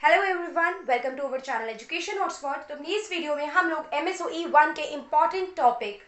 Hello everyone, welcome to our channel education hotspot. तो इस video में हम लोग MSOE 1 के इम्पॉर्टेंट टॉपिक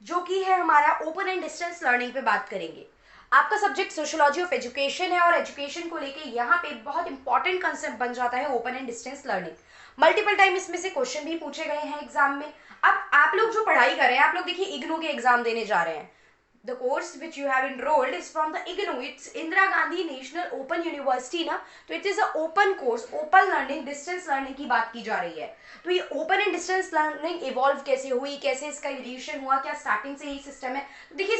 जो कि है हमारा ओपन एंड डिस्टेंस लर्निंग पे बात करेंगे। आपका सब्जेक्ट सोशियोलॉजी ऑफ एजुकेशन है और एजुकेशन को लेके यहाँ पे बहुत इंपॉर्टेंट कंसेप्ट बन जाता है open and distance learning. Multiple time इसमें से क्वेश्चन भी पूछे गए हैं एग्जाम में। अब आप लोग जो पढ़ाई कर रहे हैं, आप लोग देखिए इग्नू के एग्जाम देने जा रहे हैं। The course which you have enrolled is from the IGNOU. It's Indira Gandhi National Open University ना, तो it is a open course, open learning, distance learning की बात की जा रही है। तो ये open and distance learning evolve कैसे हुई, कैसे इसका evolution हुआ, क्या starting से ही सिस्टम है। तो देखिए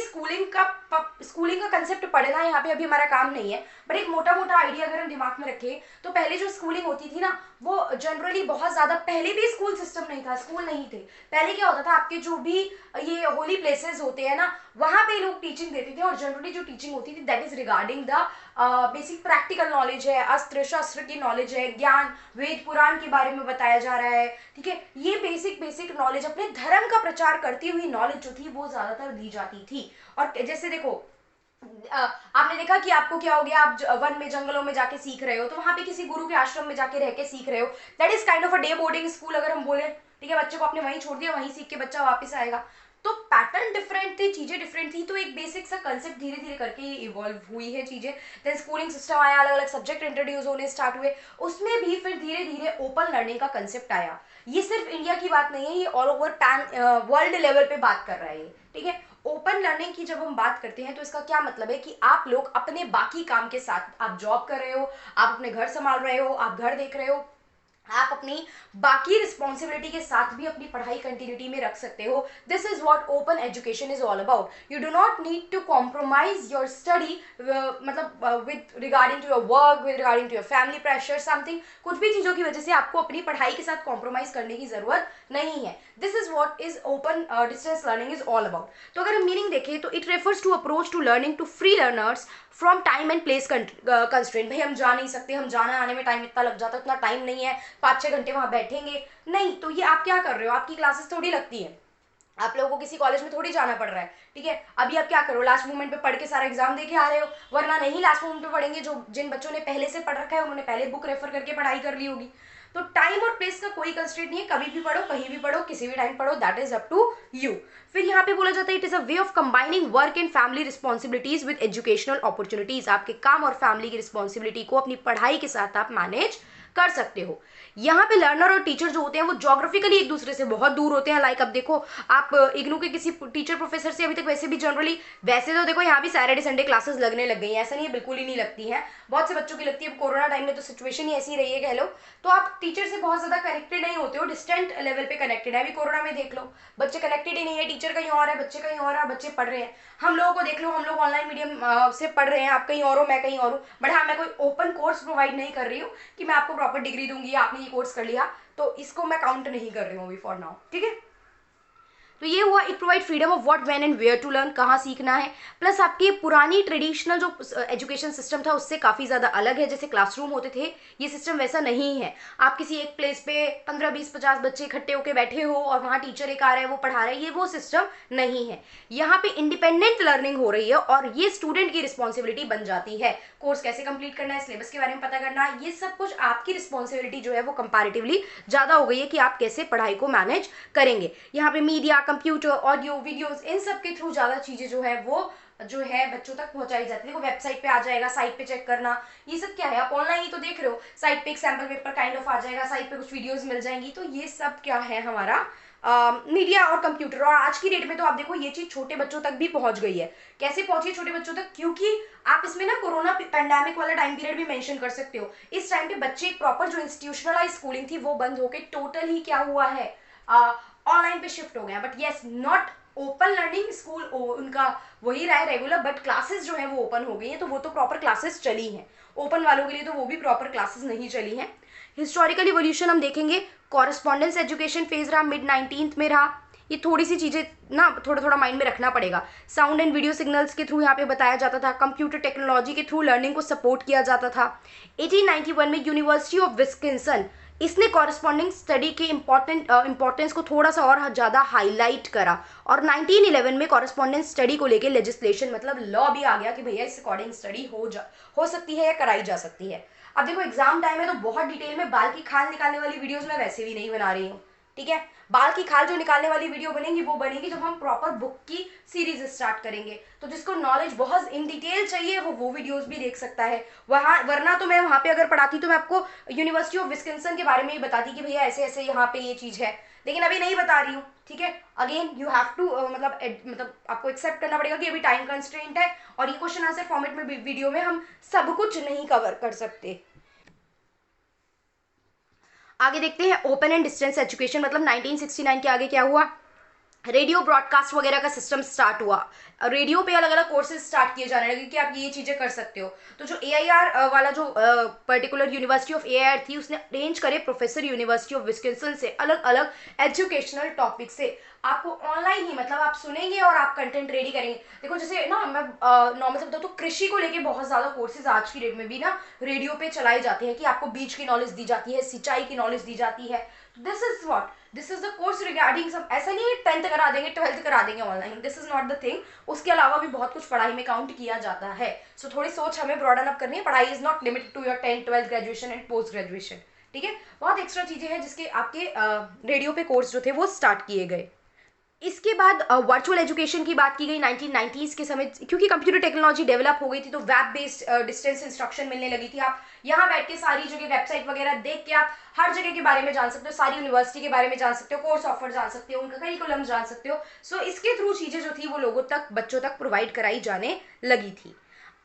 स्कूलिंग का कंसेप्ट पढ़ना यहाँ पे अभी हमारा काम नहीं है, बट एक मोटा मोटा आइडिया अगर हम दिमाग में रखें तो पहले जो स्कूलिंग होती थी ना, वो जनरली बहुत ज्यादा, पहले भी स्कूल सिस्टम नहीं था, स्कूल नहीं थे। पहले क्या होता था, आपके जो भी ये होली प्लेसेस होते हैं ना, वहां पे लोग टीचिंग देते थे और जनरली जो टीचिंग होती थी that is regarding the basic practical knowledge है, अस्त्र शस्त्र की नॉलेज है, ज्ञान वेद पुराण के बारे में बताया जा रहा है। ठीक है, ये बेसिक नॉलेज, अपने धर्म का प्रचार करती हुई नॉलेज जो थी वो ज्यादातर दी जाती थी। और जैसे देखो, आपने देखा कि आपको क्या हो गया, आप वन में जंगलों में जाके सीख रहे हो, तो वहां पे किसी गुरु के आश्रम में जाके रह के सीख रहे हो। That is kind of a day boarding school अगर हम बोले। ठीक है, बच्चे को आपने वहीं छोड़ दिया, वहीं सीख के बच्चा वापस आएगा। तो पैटर्न डिफरेंट थे, चीजें डिफरेंट थी, तो एक बेसिक सा कंसेप्ट धीरे धीरे करके इवॉल्व हुई है चीजें। देन स्कूलिंग सिस्टम आया, अलग अलग सब्जेक्ट इंट्रोड्यूस होने स्टार्ट हुए, उसमें भी फिर धीरे धीरे ओपन लर्निंग का कंसेप्ट आया। ये सिर्फ इंडिया की बात नहीं है, ये all over pan world level पे बात कर रहा है। ठीक है, ओपन लर्निंग की जब हम बात करते हैं तो इसका क्या मतलब है कि आप लोग अपने बाकी काम के साथ, आप जॉब कर रहे हो, आप अपने घर संभाल रहे हो, आप घर देख रहे हो, आप अपनी बाकी रिस्पॉन्सिबिलिटी के साथ भी अपनी पढ़ाई कंटिन्यूटी में रख सकते हो। This is what open education is all about. You do not need to compromise your study, मतलब with regarding to your work, with regarding to your family pressure something. कुछ भी चीजों की वजह से आपको अपनी पढ़ाई के साथ कॉम्प्रोमाइज करने की जरूरत नहीं है। This is what is open distance learning is all about. तो अगर हम मीनिंग देखें तो it refers to approach to learning to free learners from time and place constraint. भाई हम जा नहीं सकते, हम जाने आने में टाइम इतना लग जाता है, इतना टाइम नहीं है, 5-6 घंटे वहां बैठेंगे नहीं। तो ये आप क्या कर रहे हो, आपकी क्लासेस थोड़ी लगती है, आप लोगों को किसी कॉलेज में थोड़ी जाना पड़ रहा है। ठीक है, अभी आप क्या करो, लास्ट मोमेंट पे पढ़ के सारा एग्जाम दे के आ रहे हो, वरना नहीं लास्ट मोमेंट पे पढ़ेंगे। जो जिन बच्चों ने पहले से पढ़ रखा है उन्होंने पहले बुक रेफर करके पढ़ाई कर ली होगी। तो टाइम और प्लेस का कोई कंस्ट्रेंट नहीं है, कभी भी पढ़ो, कहीं भी पढ़ो, किसी भी टाइम पढ़ो, that is up to you. फिर यहाँ पे बोला जाता है it is a way of combining work and family responsibilities with educational opportunities. आपके काम और फैमिली की रिस्पॉन्सिबिलिटी को अपनी पढ़ाई के साथ आप मैनेज कर सकते हो। यहाँ पे लर्नर और टीचर जो होते हैं वो ज्योग्राफिकली एक दूसरे से बहुत दूर होते हैं। लाइक अब देखो, आप इग्नू के किसी टीचर प्रोफेसर से अभी तक वैसे भी जनरली, वैसे तो देखो यहाँ भी सैटरडे संडे क्लासेस लगने लग गई हैं, ऐसा नहीं है बिल्कुल ही नहीं लगती हैं, बहुत से बच्चों की लगती है। कोरोना टाइम में तो सिचुएशन ही ऐसी रही है कह लो, तो आप टीचर से बहुत ज्यादा कनेक्टेड नहीं होते हो, डिस्टेंट लेवल पे कनेक्टेड है। अभी कोरोना में देख लो, बच्चे कनेक्टेड ही नहीं है, टीचर कहीं और है, बच्चे कहीं और है, बच्चे पढ़ रहे हैं। हम लोगों को देख लो, हम लोग ऑनलाइन मीडियम से पढ़ रहे हैं, आप कहीं और हो, मैं कहीं और हूँ, बट हाँ मैं कोई ओपन कोर्स प्रोवाइड नहीं कर रही हूँ कि मैं आपको प्रॉपर डिग्री दूंगी, आपने ये कोर्स कर लिया, तो इसको मैं काउंट नहीं कर रही हूँ अभी फॉर नाउ। ठीक है, तो ये हुआ, it provide freedom of what when and where to learn, कहाँ सीखना है। प्लस आपकी पुरानी ट्रेडिशनल जो एजुकेशन सिस्टम था उससे काफ़ी ज़्यादा अलग है। जैसे क्लासरूम होते थे, ये सिस्टम वैसा नहीं है। आप किसी एक प्लेस पे 15, 20, 50 बच्चे इकट्ठे होकर बैठे हो और वहाँ टीचर एक आ रहा है, वो पढ़ा रहा है, ये वो सिस्टम नहीं है। यहाँ पे इंडिपेंडेंट लर्निंग हो रही है और ये स्टूडेंट की रिस्पॉन्सिबिलिटी बन जाती है। कोर्स कैसे कंप्लीट करना है, सिलेबस के बारे में पता करना, ये सब कुछ आपकी रिस्पॉन्सिबिलिटी जो है वो कंपैरेटिवली ज़्यादा हो गई है कि आप कैसे पढ़ाई को मैनेज करेंगे। यहाँ पे मीडिया, कंप्यूटर, ऑडियो, वीडियोस, इन सब के थ्रू ज्यादा चीजें जो है वो जो है बच्चों तक पहुंचाई जाती है। देखो वेबसाइट पे आ जाएगा, साइट पे चेक करना, ये सब क्या है, आप ऑनलाइन ही तो देख रहे हो, साइट पे एक सैंपल पेपर काइंड ऑफ आ जाएगा, साइट पे कुछ वीडियोस मिल जाएंगी। तो ये सब क्या है हमारा मीडिया और कंप्यूटर। और आज की डेट में तो आप देखो ये चीज छोटे बच्चों तक भी पहुंच गई है। कैसे पहुंची है छोटे बच्चों तक, क्योंकि आप इसमें ना कोरोना पैंडेमिक वाला टाइम पीरियड भी मेंशन कर सकते हो। इस टाइम पे बच्चे एक प्रॉपर जो इंस्टीट्यूशनलाइज स्कूलिंग थी वो बंद होकर टोटल ही क्या हुआ है, ऑनलाइन पे शिफ्ट हो गया। But yes, not open learning, school उनका वही रहा है रेगुलर, बट क्लासेस जो है वो ओपन हो गई हैं, तो वो तो प्रॉपर क्लासेस चली हैं। ओपन वालों के लिए तो वो भी प्रॉपर क्लासेस नहीं चली हैं। हिस्टोरिकल इवोल्यूशन हम देखेंगे, कॉरेस्पॉन्डेंस एजुकेशन फेज रहा, मिड 19th में रहा। ये थोड़ी सी चीजें ना थोड़ा थोड़ा माइंड में रखना पड़ेगा। साउंड एंड वीडियो सिग्नल्स के थ्रू यहाँ पे बताया जाता था, कंप्यूटर टेक्नोलॉजी के थ्रू लर्निंग को सपोर्ट किया जाता था। 1891 में यूनिवर्सिटी ऑफ विस्कन्सन, इसने कॉरेस्पॉन्डिंग स्टडी के इंपॉर्टेंस को थोड़ा सा और ज़्यादा हाईलाइट करा। और 1911 में कॉरेस्पॉन्डेंस स्टडी को लेके लेजिस्लेशन, मतलब लॉ भी आ गया कि भैया इस अकॉर्डिंग स्टडी हो सकती है या कराई जा सकती है। अब देखो एग्जाम टाइम है तो बहुत डिटेल में बाल की खाल निकालने वाली वीडियोस मैं वैसे भी नहीं बना रही हूँ, ठीक है। बाल की खाल जो निकालने वाली वीडियो बनेगी वो बनेगी जब हम प्रॉपर बुक की सीरीज स्टार्ट करेंगे। तो जिसको नॉलेज बहुत इन डिटेल चाहिए वो वीडियोस भी देख सकता है। वहाँ वरना तो मैं वहाँ पे अगर पढ़ाती तो मैं आपको यूनिवर्सिटी ऑफ विस्कॉन्सिन के बारे में ही बताती कि भैया ऐसे ऐसे यहाँ पे ये चीज़ है, लेकिन अभी नहीं बता रही हूँ, ठीक है। अगेन यू हैव टू मतलब आपको एक्सेप्ट करना पड़ेगा कि अभी टाइम कंस्ट्रेंट है और ये क्वेश्चन आंसर फॉर्मेट में वीडियो में हम सब कुछ नहीं कवर कर सकते। आगे देखते हैं ओपन एंड डिस्टेंस एजुकेशन मतलब 1969 के आगे क्या हुआ, रेडियो ब्रॉडकास्ट वगैरह का सिस्टम स्टार्ट हुआ। रेडियो पे अलग अलग कोर्सेज स्टार्ट किए जाने लगे कि आप ये चीज़ें कर सकते हो। तो जो AIR वाला जो पर्टिकुलर यूनिवर्सिटी ऑफ AIR थी उसने अरेंज करे प्रोफेसर यूनिवर्सिटी ऑफ विस्कॉन्सिन से अलग अलग एजुकेशनल टॉपिक से आपको ऑनलाइन ही मतलब आप सुनेंगे और आप कंटेंट रेडी करेंगे। देखो जैसे ना मैं नॉर्मल से बताऊँ तो कृषि को लेके बहुत ज़्यादा कोर्सेज आज की डेट में भी ना रेडियो पे चलाए जाते हैं कि आपको बीज की नॉलेज दी जाती है, सिंचाई की नॉलेज दी जाती है। This is the course regarding some, ऐसा नहीं है 10th करा देंगे 12th करा देंगे online, this is not the thing. उसके अलावा भी बहुत कुछ पढ़ाई में काउंट किया जाता है। सो थोड़ी सोच हमें ब्रॉडन अप करनी है। पढ़ाई is not limited to your 10th 12th graduation and post graduation, ठीक है। बहुत एक्स्ट्रा चीजें हैं जिसके आपके रेडियो पे कोर्स जो थे वो स्टार्ट किए गए। इसके बाद वर्चुअल एजुकेशन की बात की गई 1990s के समय, क्योंकि कंप्यूटर टेक्नोलॉजी डेवलप हो गई थी तो वेब बेस्ड डिस्टेंस इंस्ट्रक्शन मिलने लगी थी। आप यहाँ बैठ के सारी जगह वेबसाइट वगैरह देख के आप हर जगह के बारे में जान सकते हो, सारी यूनिवर्सिटी के बारे में जान सकते हो, कोर्स ऑफर जान सकते हो, उनका करिकुलम जान सकते हो। सो इसके थ्रू चीज़ें जो थी वो लोगों तक बच्चों तक प्रोवाइड कराई जाने लगी थी।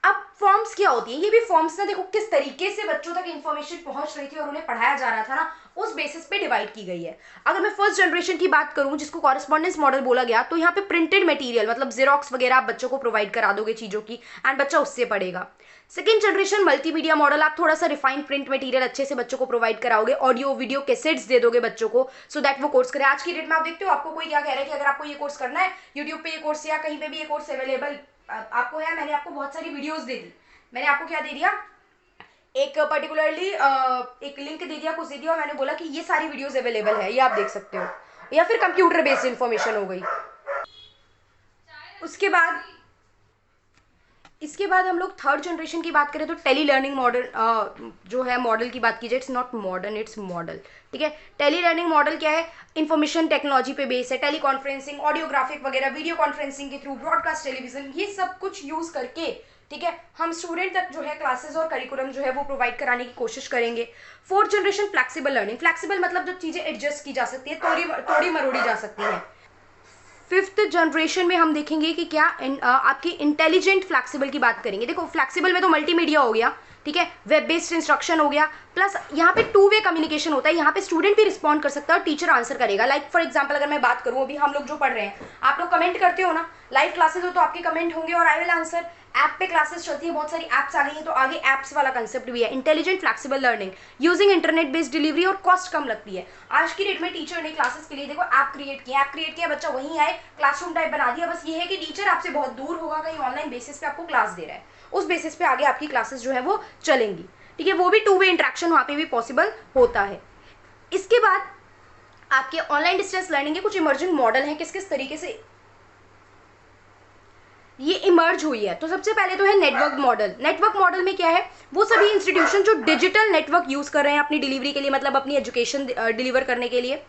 अब फॉर्म्स क्या होती है, ये भी फॉर्म्स ना देखो किस तरीके से बच्चों तक इन्फॉर्मेशन पहुंच रही थी और उन्हें पढ़ाया जा रहा था ना, उस बेसिस पे डिवाइड की गई है। अगर मैं फर्स्ट जनरेशन की बात करूं जिसको कॉरेस्पॉन्डेंस मॉडल बोला गया, तो यहाँ पे प्रिंटेड मटेरियल मतलब जेरोक्स वगैरह आप बच्चों को प्रोवाइड करा दोगे चीज़ों की एंड बच्चा उससे पढ़ेगा। सेकेंड जनरेशन मल्टीमीडिया मॉडल, आप थोड़ा सा रिफाइंड प्रिंट मटेरियल अच्छे से बच्चों को प्रोवाइड कराओगे, ऑडियो वीडियो कैसेट्स दे दोगे बच्चों को सो दैट वो कोर्स करे। आज की डेट में आप देखते हो आपको कोई क्या कह रहा है कि अगर आपको ये कोर्स करना है यूट्यूब पे ये कोर्स या कहीं पे भी ये कोर्स अवेलेबल आपको है, मैंने आपको बहुत सारी वीडियोज दे दी, मैंने आपको क्या दे दिया एक पर्टिकुलरली एक लिंक दे दिया, कुछ दे दिया और मैंने बोला कि ये सारी वीडियोस अवेलेबल है, ये आप देख सकते हो, या फिर कंप्यूटर बेस्ड इंफॉर्मेशन हो गई। उसके बाद इसके बाद हम लोग थर्ड जनरेशन की बात करें तो टेली लर्निंग मॉडल जो है मॉडल की बात की जाए, it's not modern it's model, ठीक है। टेली लर्निंग मॉडल क्या है, इंफॉर्मेशन टेक्नोलॉजी पे बेस है, टेली कॉन्फ्रेंसिंग, ऑडियोग्राफिक वगैरह, वीडियो कॉन्फ्रेंसिंग के थ्रू, ब्रॉडकास्ट टेलीविजन, ये सब कुछ यूज करके, ठीक है, हम स्टूडेंट तक जो है क्लासेस और करिकुलम जो है वो प्रोवाइड कराने की कोशिश करेंगे। Fourth generation flexible learning, flexible मतलब जो चीज़ें एडजस्ट की जा सकती है, तोड़ी मरोड़ी जा सकती है। फिफ्थ जनरेशन में हम देखेंगे कि क्या आपकी इंटेलिजेंट फ्लेक्सिबल की बात करेंगे। देखो फ्लेक्सिबल में तो मल्टीमीडिया हो गया, ठीक है, वेब बेस्ड इंस्ट्रक्शन हो गया, प्लस यहाँ पे 2 वे कम्युनिकेशन होता है, यहाँ पे स्टूडेंट भी रिस्पॉन्ड कर सकता है और टीचर आंसर करेगा। लाइक फॉर एग्जांपल अगर मैं बात करूँ, अभी हम लोग जो पढ़ रहे हैं, आप लोग कमेंट करते हो ना, लाइव क्लासेस हो तो आपके कमेंट होंगे और आई विल आंसर। ऐप पे क्लासेस चलती है, बहुत सारी ऐप्स आ गई हैं तो आगे ऐप्स वाला कंसेप्ट भी है। Intelligent flexible learning using internet based delivery और कॉस्ट कम लगती है। आज की डेट में टीचर ने क्लासेस के लिए देखो ऐप क्रिएट किया, बच्चा वहीं आए, क्लासरूम टाइप बना दिया। बस ये है कि टीचर आपसे बहुत दूर होगा, कहीं ऑनलाइन बेसिस पे आपको क्लास दे रहा है, उस बेसिस पे आगे आपकी क्लासेस जो है वो चलेंगी, ठीक है। वो भी 2 वे इंटरेक्शन वहाँ पे भी पॉसिबल होता है। इसके बाद आपके ऑनलाइन डिस्टेंस लर्निंग के कुछ इमर्जिंग मॉडल हैं, किस किस तरीके से ये इमर्ज हुई है। तो सबसे पहले तो है नेटवर्क मॉडल। नेटवर्क मॉडल में क्या है, वो सभी इंस्टीट्यूशन जो डिजिटल नेटवर्क यूज कर रहे हैं अपनी डिलीवरी के लिए, मतलब अपनी एजुकेशन डिलीवर करने के लिए।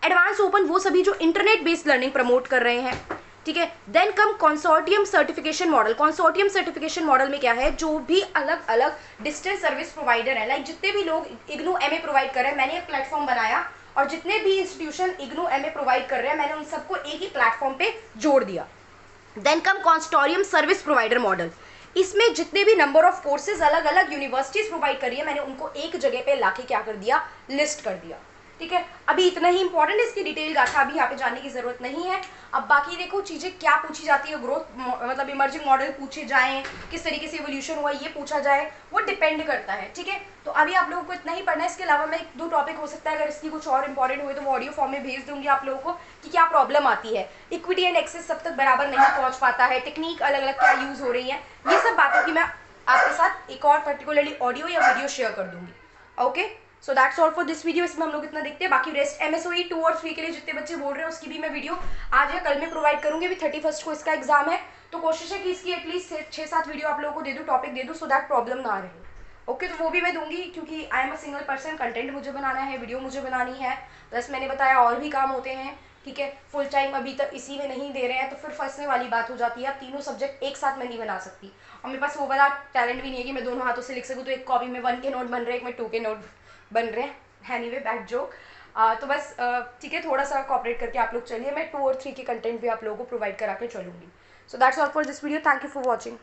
एडवांस ओपन वो सभी जो इंटरनेट बेस्ड लर्निंग प्रमोट कर रहे हैं, ठीक है। Then come consortium certification model. Consortium certification model में क्या है, जो भी अलग अलग डिस्टेंस सर्विस प्रोवाइडर है, लाइक जितने भी लोग इग्नू MA प्रोवाइड कर रहे हैं, मैंने एक प्लेटफॉर्म बनाया और जितने भी इंस्टीट्यूशन इग्नू MA प्रोवाइड कर रहे हैं, मैंने उन सबको एक ही प्लेटफॉर्म पे जोड़ दिया। Then come consortium service provider model. इसमें जितने भी नंबर ऑफ कोर्सेज अलग अलग यूनिवर्सिटीज प्रोवाइड कर रही है, मैंने उनको एक जगह पे लाके क्या कर दिया, लिस्ट कर दिया, ठीक है। अभी इतना ही इंपॉर्टेंट, इसकी डिटेल गाथा अभी यहाँ पे जानने की जरूरत नहीं है। अब बाकी देखो चीजें क्या पूछी जाती है, ग्रोथ मतलब इमर्जिंग मॉडल पूछे जाएं, किस तरीके से इवोल्यूशन हुआ ये पूछा जाए, वो डिपेंड करता है, ठीक है। तो अभी आप लोगों को इतना ही पढ़ना है। इसके अलावा मैं 1-2 टॉपिक हो सकता है, अगर इसकी कुछ और इंपॉर्टेंट हुए तो वो ऑडियो फॉर्म में भेज दूंगी आप लोगों को कि क्या प्रॉब्लम आती है, इक्विटी एंड एक्सेस सब तक बराबर नहीं पहुंच पाता है, टेक्निक अलग अलग क्या यूज हो रही है, ये सब बातों की मैं आपके साथ एक और पर्टिकुलरली ऑडियो या वीडियो शेयर कर दूंगी। Okay, so that's all for this video. इसमें हम लोग इतना देखते हैं, बाकी रेस्ट MSOE 2 और 3 के लिए जितने बच्चे बोल रहे हैं उसकी भी मैं वीडियो आज या कल में प्रोवाइड करूंगी। अभी 31 को इसका एग्जाम है, तो कोशिश है कि इसकी एटलीस्ट 6-7 वीडियो आप लोगों को दे दूँ, टॉपिक दे दूँ, सो दैट प्रॉब्लम ना रहे। ओके तो वो भी मैं दूंगी, क्योंकि I am a single person, content मुझे बनाना है, वीडियो मुझे बनानी है, प्लस मैंने बताया और भी काम होते हैं, ठीक है। फुल टाइम अभी तक इसी में नहीं दे रहे हैं तो फिर फंसने वाली बात हो जाती है। अब तीनों सब्जेक्ट एक साथ मैं नहीं बना सकती, और मेरे पास वो वाला टैलेंट भी नहीं है कि मैं दोनों हाथों से लिख सकूँ। तो एक कॉपी में 1 के नोट बन रहे हैं, एक में 2 के नोट बन रहे हैं। Anyway back joke. तो बस ठीक है, थोड़ा सा कॉपरेट करके आप लोग चलिए, मैं 2 और 3 के कंटेंट भी आप लोगों को प्रोवाइड करा के चलूँगी। So that's all for this video, thank you for watching.